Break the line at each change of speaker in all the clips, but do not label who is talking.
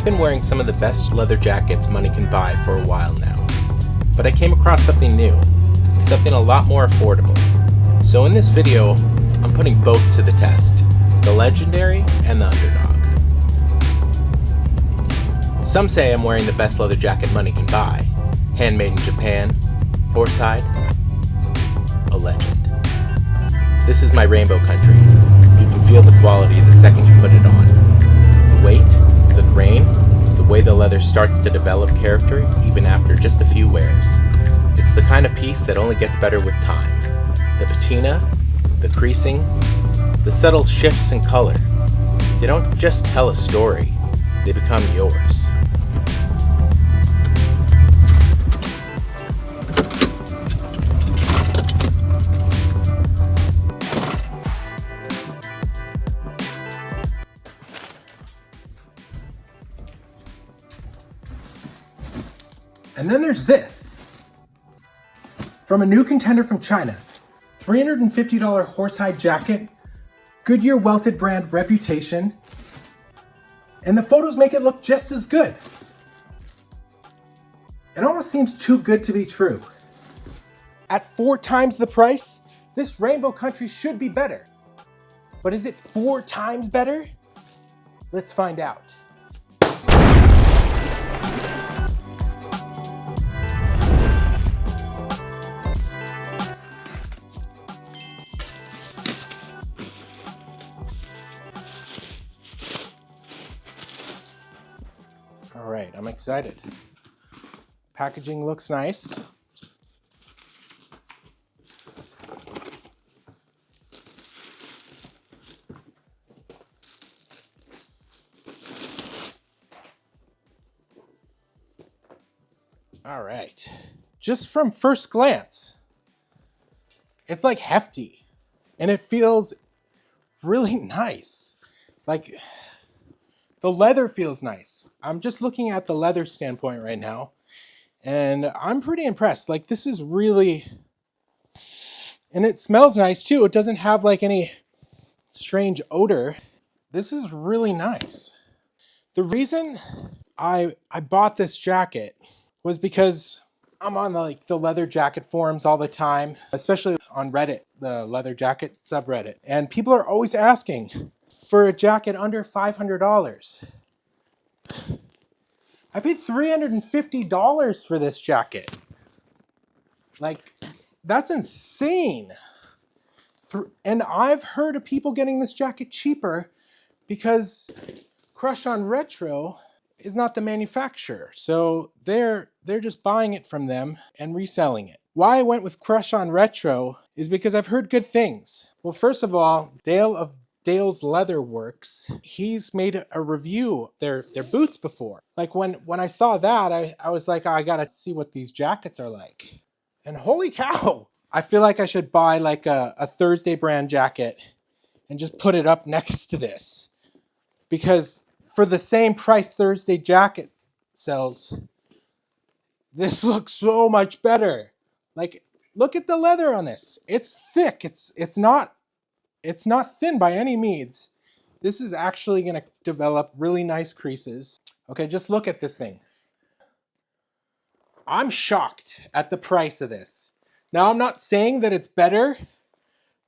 been wearing some of the best leather jackets money can buy for a while now, but I came across something new, something a lot more affordable. So in this video, I'm putting both to the test, the legendary and the underdog. Some say I'm wearing the best leather jacket money can buy, handmade in Japan, horsehide, a legend. This is my rainbow country. You can feel the quality the second you put it on. The weight, the grain, the way the leather starts to develop character even after just a few wears. It's the kind of piece that only gets better with time. The patina, the creasing, the subtle shifts in color. They don't just tell a story, they become yours.
And then there's this. From a new contender from China. $350 horsehide jacket, Goodyear welted brand reputation, and the photos make it look just as good. It almost seems too good to be true. At 4 times the price, this rainbow country should be better. But is it 4 times better? Let's find out. All right, I'm excited. Packaging looks nice. All right, just from first glance, it's like hefty and it feels really nice. Like, the leather feels nice. I'm just looking at the leather standpoint right now, and I'm pretty impressed. Like, this is really, and it smells nice too. It doesn't have like any strange odor. This is really nice. The reason I bought this jacket was because I'm on the leather jacket forums all the time, especially on Reddit, the leather jacket subreddit. And people are always asking for a jacket under $500. I paid $350 for this jacket. Like, that's insane. And I've heard of people getting this jacket cheaper because Crush on Retro is not the manufacturer. So they're just buying it from them and reselling it. Why I went with Crush on Retro is because I've heard good things. Well, first of all, Dale of Dale's Leather Works, he's made a review their boots before. Like, when I saw that, I was like, oh, I gotta see what these jackets are like. And holy cow, I feel like I should buy like a Thursday brand jacket and just put it up next to this. Because for the same price Thursday jacket sells, this looks so much better. Like, look at the leather on this. It's thick. It's not thin by any means. This is actually going to develop really nice creases. Okay, just look at this thing. I'm shocked at the price of this. Now, I'm not saying that it's better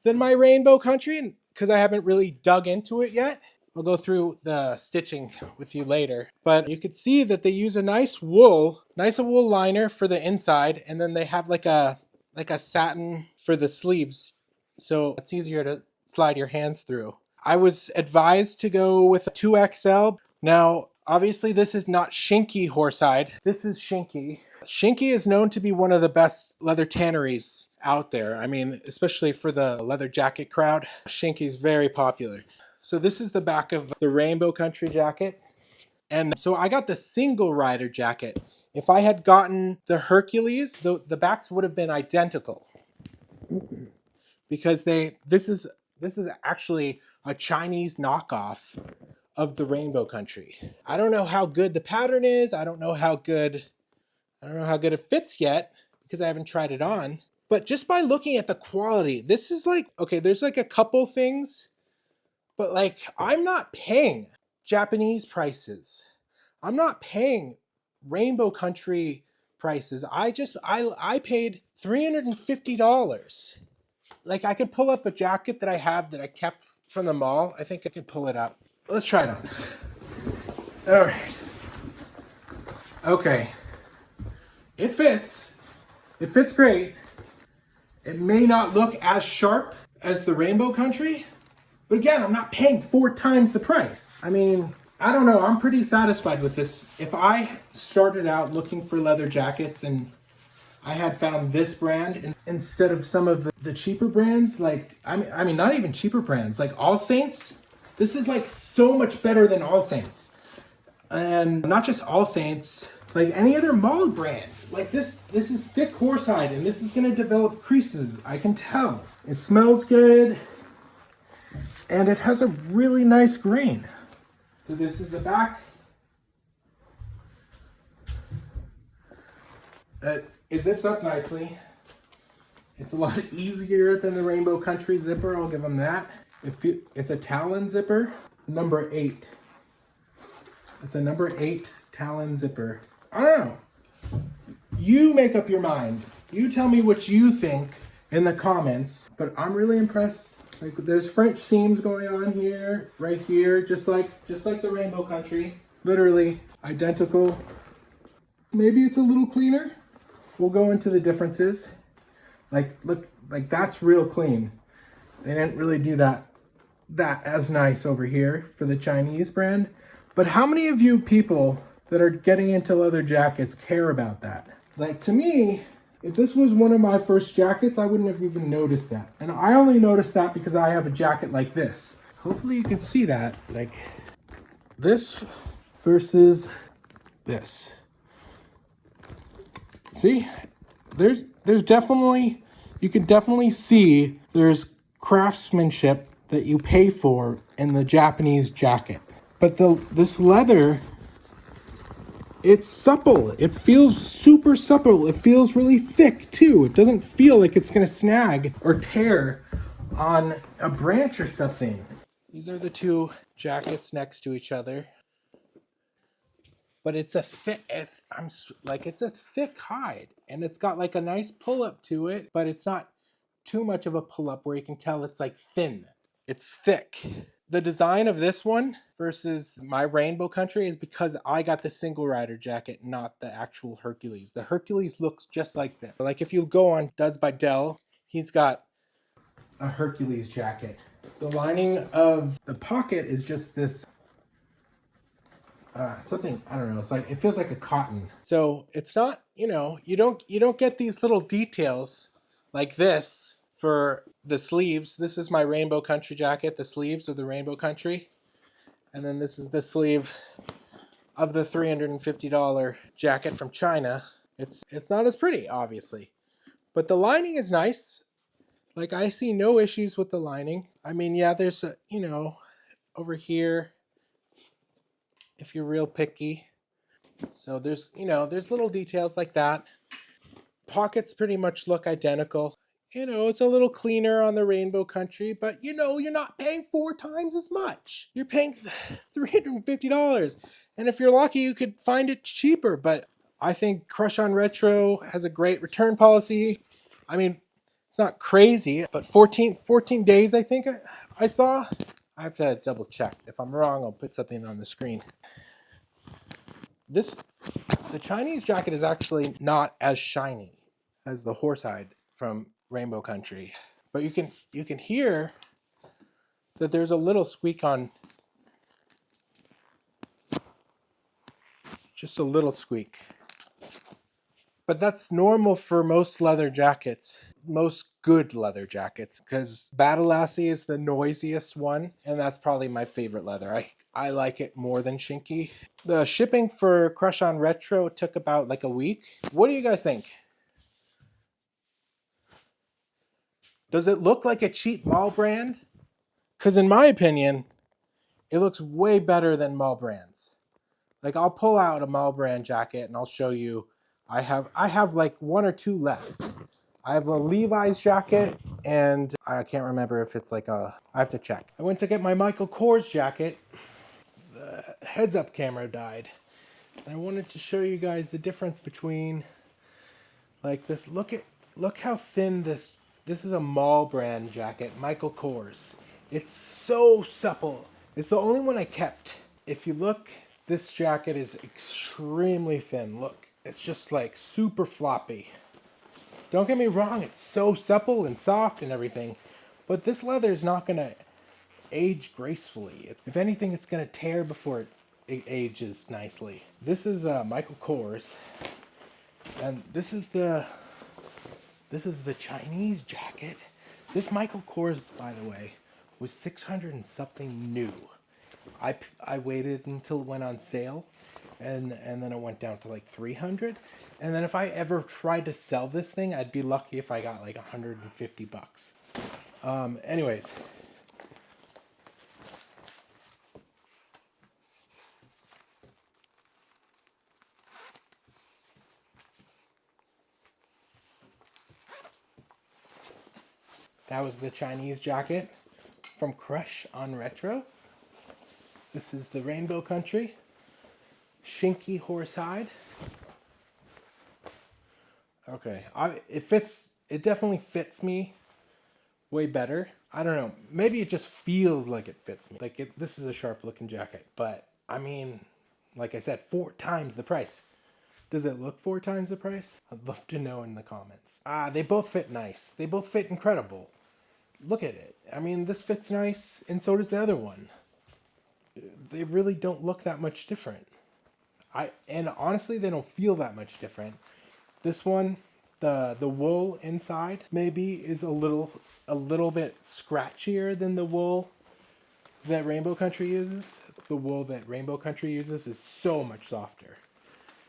than my rainbow country because I haven't really dug into it yet. I'll go through the stitching with you later. But you could see that they use a nice wool liner for the inside, and then they have like a satin for the sleeves, so it's easier to slide your hands through. I was advised to go with a 2XL. Now, obviously this is not Shinky horsehide. This is Shinky. Shinky is known to be one of the best leather tanneries out there. I mean, especially for the leather jacket crowd, Shinky is very popular. So this is the back of the Rainbow Country jacket. And so I got the single rider jacket. If I had gotten the Hercules, the backs would have been identical. Because this is actually a Chinese knockoff of the Rainbow Country. I don't know how good the pattern is. I don't know how good it fits yet because I haven't tried it on. But just by looking at the quality, this is like, okay, there's like a couple things, but like, I'm not paying Japanese prices. I'm not paying Rainbow Country prices. I paid $350. Like, I could pull up a jacket that I have that I kept from the mall. I think I could pull it up. Let's try it on. All right. Okay. It fits. It fits great. It may not look as sharp as the Rainbow Country, but again, I'm not paying 4 times the price. I mean, I don't know. I'm pretty satisfied with this. If I started out looking for leather jackets and I had found this brand instead of some of the cheaper brands, like, I mean, not even cheaper brands, like All Saints, this is like so much better than All Saints. And not just All Saints, like any other mall brand. Like this is thick horsehide, and this is gonna develop creases. I can tell. It smells good, and it has a really nice grain. So this is the back. It zips up nicely. It's a lot easier than the Rainbow Country zipper. I'll give them that. It's a Talon zipper, number 8. It's a number 8 Talon zipper. I don't know. You make up your mind. You tell me what you think in the comments. But I'm really impressed. Like, there's French seams going on here, right here, just like the Rainbow Country. Literally identical. Maybe it's a little cleaner. We'll go into the differences. Like, look, like that's real clean. They didn't really do that as nice over here for the Chinese brand. But how many of you people that are getting into leather jackets care about that? Like, to me, if this was one of my first jackets, I wouldn't have even noticed that. And I only noticed that because I have a jacket like this. Hopefully you can see that. Like, this versus this. See? There's definitely, you can definitely see there's craftsmanship that you pay for in the Japanese jacket. But this leather, it's supple. It feels super supple. It feels really thick too. It doesn't feel like it's gonna snag or tear on a branch or something. These are the two jackets next to each other. But it's a thick, it's a thick hide, and it's got like a nice pull up to it, but it's not too much of a pull up where you can tell it's like thin. It's thick. The design of this one versus my Rainbow Country is because I got the single rider jacket, not the actual Hercules. The Hercules looks just like this. Like if you go on Duds by Dell, he's got a Hercules jacket. The lining of the pocket is just this something, I don't know, it's like, it feels like a cotton. So it's not, you don't get these little details like this for the sleeves. This is my Rainbow Country jacket, the sleeves of the Rainbow Country. And then this is the sleeve of the $350 jacket from China. It's not as pretty, obviously. But the lining is nice. Like, I see no issues with the lining. I mean, yeah, there's a, over here, if you're real picky. So there's little details like that. Pockets pretty much look identical. It's a little cleaner on the Rainbow Country, but you're not paying 4 times as much. You're paying $350. And if you're lucky, you could find it cheaper. But I think Crush on Retro has a great return policy. I mean, it's not crazy, but 14 days, I think I saw. I have to double check. If I'm wrong, I'll put something on the screen. The Chinese jacket is actually not as shiny as the horsehide from Rainbow Country, but you can hear that there's a little squeak on, just a little squeak. But that's normal for most leather jackets, most good leather jackets, because Battle Lassie is the noisiest one, and that's probably my favorite leather. I like it more than Shinky. The shipping for Crush on Retro took about like a week. What do you guys think? Does it look like a cheap mall brand? Because in my opinion, it looks way better than mall brands. Like, I'll pull out a mall brand jacket and I'll show you. I have like 1 or 2 left. I have a Levi's jacket, and I can't remember if it's like I have to check. I went to get my Michael Kors jacket. The heads-up camera died. I wanted to show you guys the difference between like this. Look how thin this is a mall brand jacket, Michael Kors. It's so supple. It's the only one I kept. If you look, this jacket is extremely thin. Look, it's just like super floppy. Don't get me wrong, it's so supple and soft and everything, but this leather is not gonna age gracefully. If anything, it's gonna tear before it ages nicely. This is Michael Kors, and this is the Chinese jacket. This Michael Kors, by the way, was 600 and something new. I waited until it went on sale, and then it went down to like 300. And then if I ever tried to sell this thing, I'd be lucky if I got like 150 bucks. Anyways. That was the Chinese jacket from Crush on Retro. This is the Rainbow Country. Shinky horsehide. Okay, it definitely fits me way better. I don't know, maybe it just feels like it fits me. Like this is a sharp looking jacket, but I mean, like I said, 4 times the price. Does it look 4 times the price? I'd love to know in the comments. They both fit nice. They both fit incredible. Look at it. I mean, this fits nice, and so does the other one. They really don't look that much different. And honestly, they don't feel that much different. This one, the wool inside maybe is a little bit scratchier than the wool that Rainbow Country uses. The wool that Rainbow Country uses is so much softer,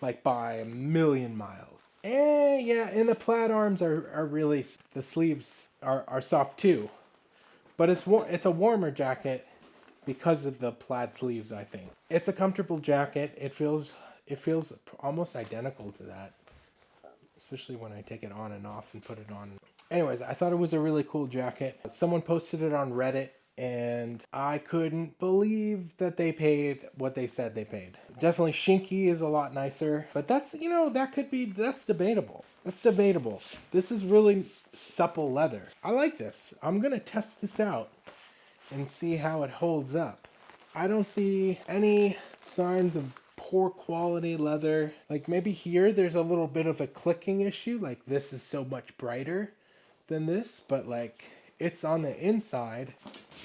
like by a million miles. Yeah, and the plaid arms are really, the sleeves are soft too, but it's a warmer jacket because of the plaid sleeves. I think it's a comfortable jacket. It feels almost identical to that, especially when I take it on and off and put it on. Anyways, I thought it was a really cool jacket. Someone posted it on Reddit, and I couldn't believe that they paid what they said they paid. Definitely Shinky is a lot nicer, but that's debatable. That's debatable. This is really supple leather. I like this. I'm gonna test this out and see how it holds up. I don't see any signs of poor quality leather. Like maybe here there's a little bit of a clicking issue, like this is so much brighter than this, but like it's on the inside.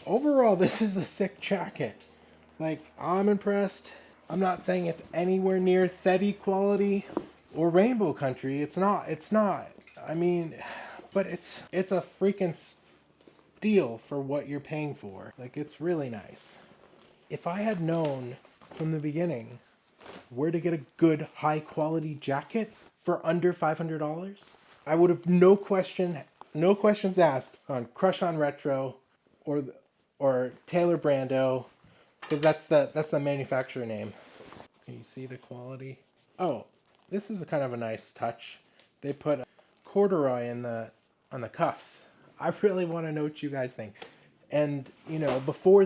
Overall, this is a sick jacket. Like, I'm impressed. I'm not saying it's anywhere near Teddy quality or Rainbow Country. It's not. I mean, but it's a freaking steal for what you're paying for. Like, it's really nice. If I had known from the beginning where to get a good high quality jacket for under $500, I would have no questions asked on Crush on Retro or Taylor Brando, because that's the manufacturer name. Can you see the quality? Oh, this is a kind of a nice touch. They put corduroy on the cuffs. I really want to know what you guys think. And before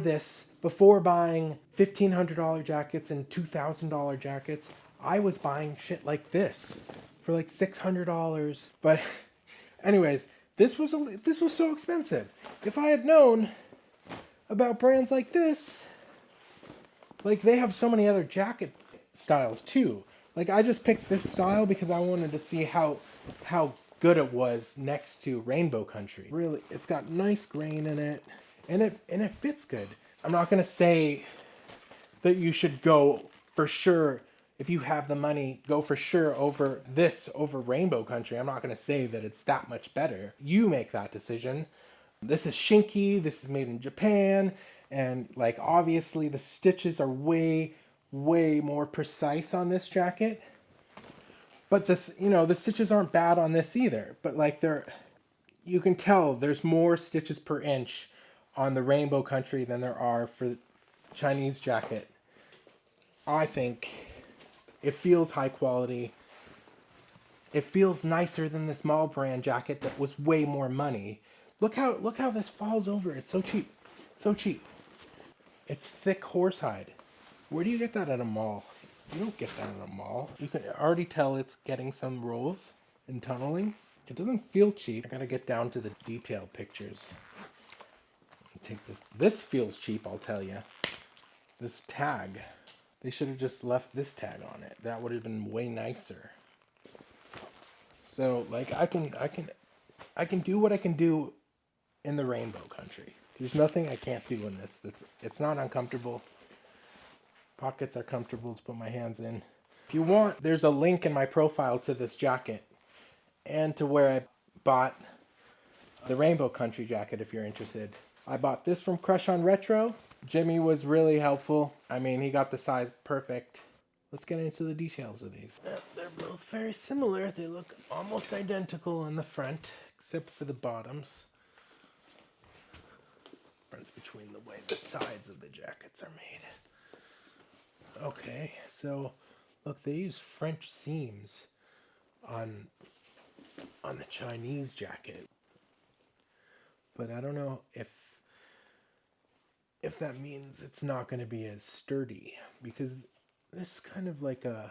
buying $1,500 jackets and $2,000 jackets, I was buying shit like this for like $600. But anyways, this was so expensive. If I had known about brands like this, like they have so many other jacket styles too. Like I just picked this style because I wanted to see how good it was next to Rainbow Country. Really, it's got nice grain in it, and it fits good. I'm not gonna say that you should go for sure, if you have the money, go for sure over Rainbow Country. I'm not gonna say that it's that much better. You make that decision. This is Shinky. This is made in Japan, and like obviously the stitches are way more precise on this jacket. But this, the stitches aren't bad on this either. But like you can tell there's more stitches per inch on the Rainbow Country than there are for the Chinese jacket. I think it feels high quality. It feels nicer than the small brand jacket that was way more money. Look how this falls over. It's so cheap. So cheap. It's thick horsehide. Where do you get that at a mall? You don't get that in a mall. You can already tell it's getting some rolls and tunneling. It doesn't feel cheap. I gotta get down to the detailed pictures. Take this. This feels cheap, I'll tell you. This tag. They should have just left this tag on it. That would have been way nicer. So, like, I can do what I can do in the rainbow country. There's nothing I can't do in this. It's not uncomfortable. Pockets are comfortable to put my hands in. If you want, there's a link in my profile to this jacket and to where I bought the rainbow country jacket if you're interested. I bought this from Crush on Retro. Jimmy was really helpful. I mean, he got the size perfect. Let's get into the details of these. They're both very similar. They look almost identical on the front, except for the bottoms. Difference between the way the sides of the jackets are made. Okay, so look, they use French seams on the Chinese jacket. But I don't know if that means it's not going to be as sturdy, because this is kind of like a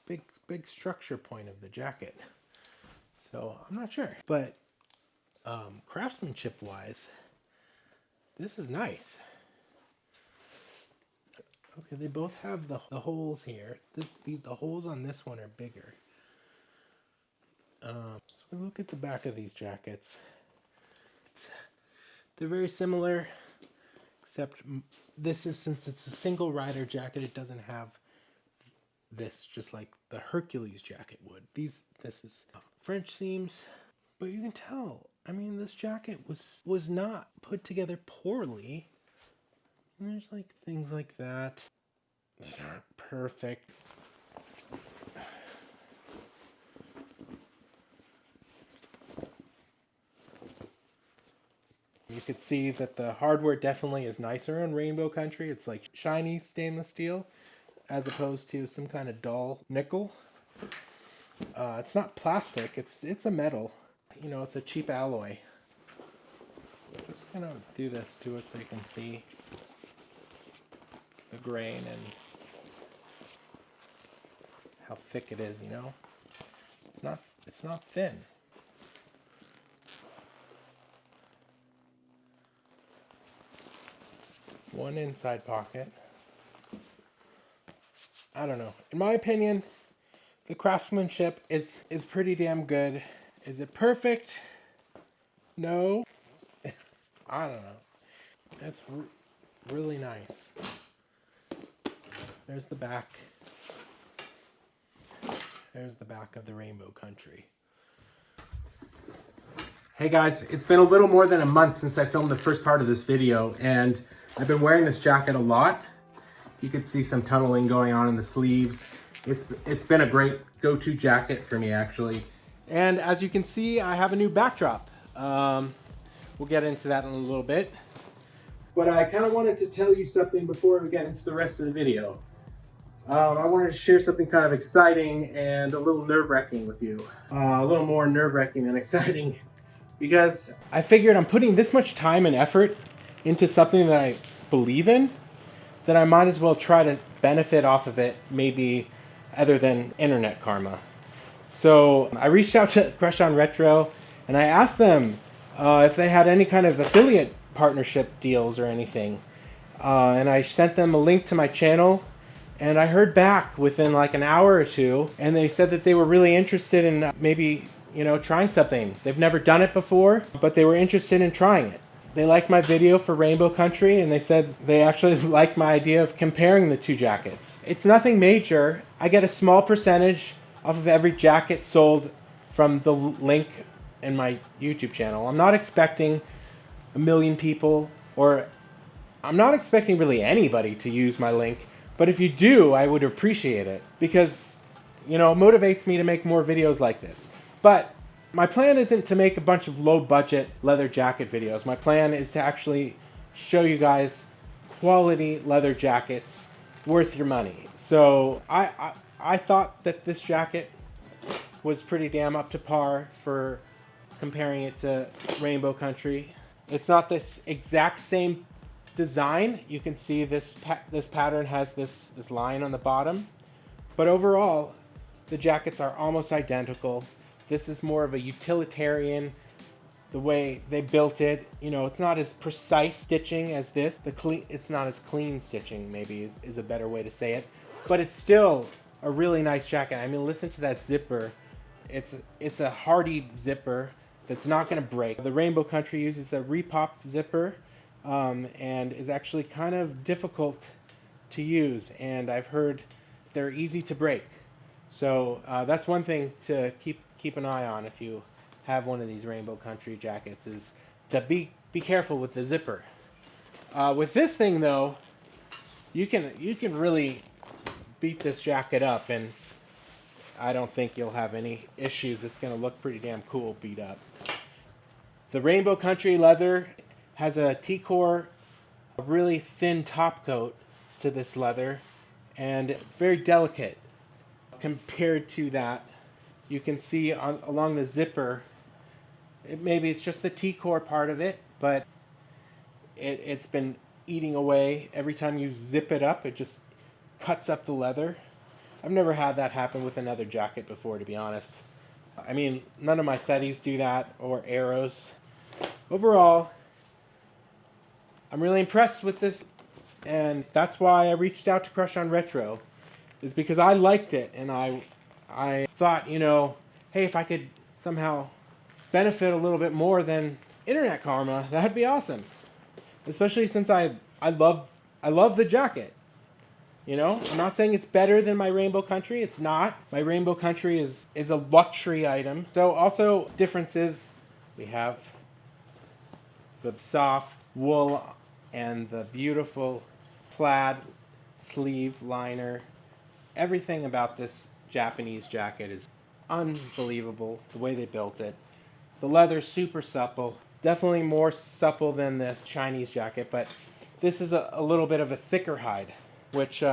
big structure point of the jacket. So I'm not sure. But craftsmanship wise, this is nice. Okay, they both have the holes here. The holes on this one are bigger. So we look at the back of these jackets. They're very similar, except this is, since it's a single rider jacket, it doesn't have this, just like the Hercules jacket would. This is French seams, but you can tell, I mean, this jacket was not put together poorly. And there's like things like that that aren't perfect. You could see that the hardware definitely is nicer in Rainbow Country. It's like shiny stainless steel as opposed to some kind of dull nickel. It's not plastic, it's a metal. You know, it's a cheap alloy. Just gonna do this to it so you can see the grain and how thick it is, you know? It's not thin. One inside pocket. I don't know. In my opinion, the craftsmanship is pretty damn good. Is it perfect? No. I don't know. That's really nice. There's the back. There's the back of the Rainbow Country. Hey guys, it's been a little more than a month since I filmed the first part of this video, and I've been wearing this jacket a lot. You can see some tunneling going on in the sleeves. It's been a great go-to jacket for me, actually. And as you can see, I have a new backdrop. We'll get into that in a little bit. But I kind of wanted to tell you something before we get into the rest of the video. I wanted to share something kind of exciting and a little nerve-wracking with you. A little more nerve-wracking than exciting. Because I figured I'm putting this much time and effort into something that I believe in, that I might as well try to benefit off of it, maybe other than internet karma. So I reached out to Crush on Retro and I asked them if they had any kind of affiliate partnership deals or anything. And I sent them a link to my channel, and I heard back within like an hour or two, and they said that they were really interested in maybe, you know, trying something. They've never done it before, but they were interested in trying it. They liked my video for Rainbow Country, and they said they actually liked my idea of comparing the two jackets. It's nothing major. I get a small percentage off of every jacket sold from the link in my YouTube channel. I'm not expecting 1 million people, or I'm not expecting really anybody to use my link, but if you do, I would appreciate it, because, you know, it motivates me to make more videos like this. But my plan isn't to make a bunch of low-budget leather jacket videos. My plan is to actually show you guys quality leather jackets worth your money. So I thought that this jacket was pretty damn up to par for comparing it to Rainbow Country. It's not this exact same design. You can see this pattern has this line on the bottom, but overall the jackets are almost identical. This is more of a utilitarian, the way they built it. You know, it's not as precise stitching as this. It's not as clean stitching, maybe is a better way to say it, but it's still a really nice jacket. I mean, listen to that zipper. It's a hardy zipper that's not going to break. The Rainbow Country uses a repop zipper, and is actually kind of difficult to use, and I've heard they're easy to break. So that's one thing to keep an eye on if you have one of these Rainbow Country jackets, is to be careful with the zipper. With this thing though, you can really beat this jacket up, and I don't think you'll have any issues. It's going to look pretty damn cool beat up. The Rainbow Country leather has a T-core, a really thin top coat to this leather, and it's very delicate compared to that. You can see along the zipper, maybe it's just the T-core part of it, but it's been eating away. Every time you zip it up, it just cuts up the leather. I've never had that happen with another jacket before, to be honest. I mean, none of my Thetties do that, or Arrows. Overall, I'm really impressed with this, and that's why I reached out to Crush on Retro, is because I liked it, and I thought, you know, hey, if I could somehow benefit a little bit more than internet karma, that'd be awesome. Especially since I love the jacket. You know, I'm not saying it's better than my Rainbow Country. It's not. My Rainbow Country is a luxury item. So also differences, we have the soft wool and the beautiful plaid sleeve liner. Everything about this Japanese jacket is unbelievable, the way they built it. The leather's super supple, definitely more supple than this Chinese jacket, but this is a little bit of a thicker hide, which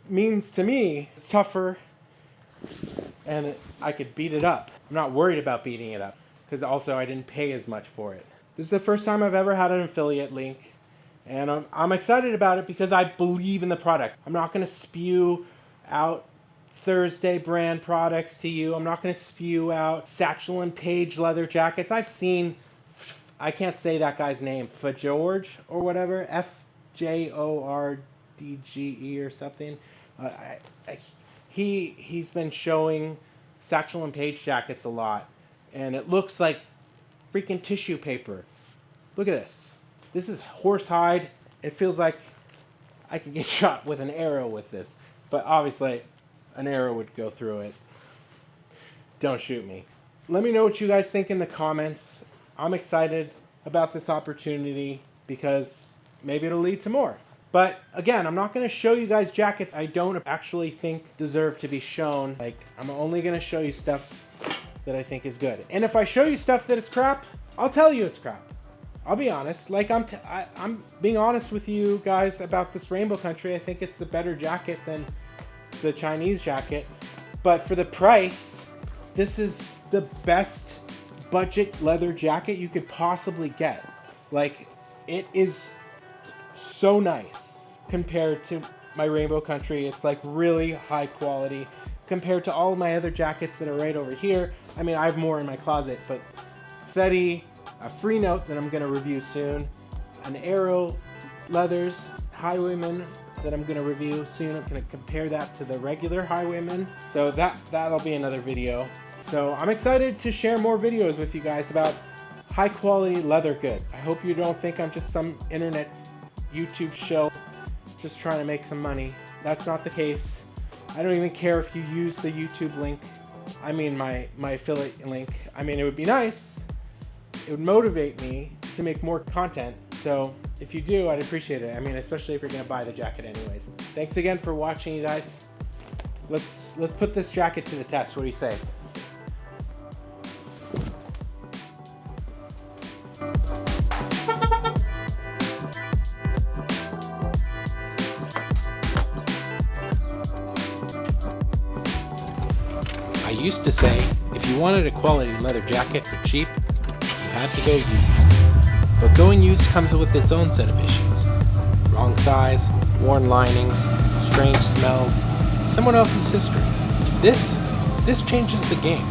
means to me it's tougher, and I could beat it up. I'm not worried about beating it up, because also I didn't pay as much for it. This is the first time I've ever had an affiliate link, and I'm excited about it because I believe in the product. I'm not going to spew out Thursday brand products to you. I'm not going to spew out Satchel and Page leather jackets. I've seen, I can't say that guy's name, Fjorge or whatever, FJORDGE or something. He's been showing Satchel and Page jackets a lot, and it looks like freaking tissue paper. Look at this. This is horsehide. It feels like I could get shot with an arrow with this, but obviously an arrow would go through it. Don't shoot me. Let me know what you guys think in the comments. I'm excited about this opportunity because maybe it'll lead to more. But again, I'm not going to show you guys jackets I don't actually think deserve to be shown. Like, I'm only going to show you stuff that I think is good. And if I show you stuff that it's crap, I'll tell you it's crap. I'll be honest. Like, I'm being honest with you guys about this Rainbow Country. I think it's a better jacket than the Chinese jacket. But for the price, this is the best budget leather jacket you could possibly get. Like, it is so nice compared to my Rainbow Country. It's like really high quality compared to all of my other jackets that are right over here. I mean, I have more in my closet, but Fetty, a Free Note that I'm going to review soon, an Arrow Leathers Highwayman that I'm going to review soon. I'm going to compare that to the regular Highwayman. So that'll be another video. So I'm excited to share more videos with you guys about high quality leather goods. I hope you don't think I'm just some internet YouTube show just trying to make some money. That's not the case. I don't even care if you use the YouTube link. I mean my affiliate link. I mean, it would be nice. It would motivate me to make more content. So if you do, I'd appreciate it. I mean, especially if you're gonna buy the jacket anyways. Thanks again for watching, you guys. Let's put this jacket to the test. What do you say?
I used to say, if you wanted a quality leather jacket for cheap, you had to go used. But going used comes with its own set of issues.
Wrong size, worn linings, strange smells, someone else's history. This changes the game.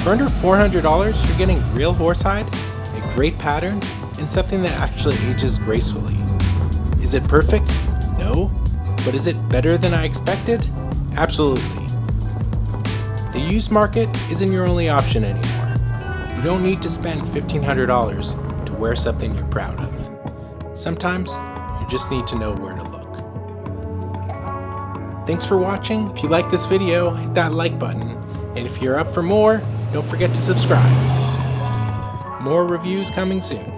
For under $400, you're getting real horsehide, a great pattern, and something that actually ages gracefully. Is it perfect? No. But is it better than I expected? Absolutely. The used market isn't your only option anymore. You don't need to spend $1,500 to wear something you're proud of. Sometimes you just need to know where to look. Thanks for watching. If you like this video, hit that like button. And if you're up for more, don't forget to subscribe. More reviews coming soon.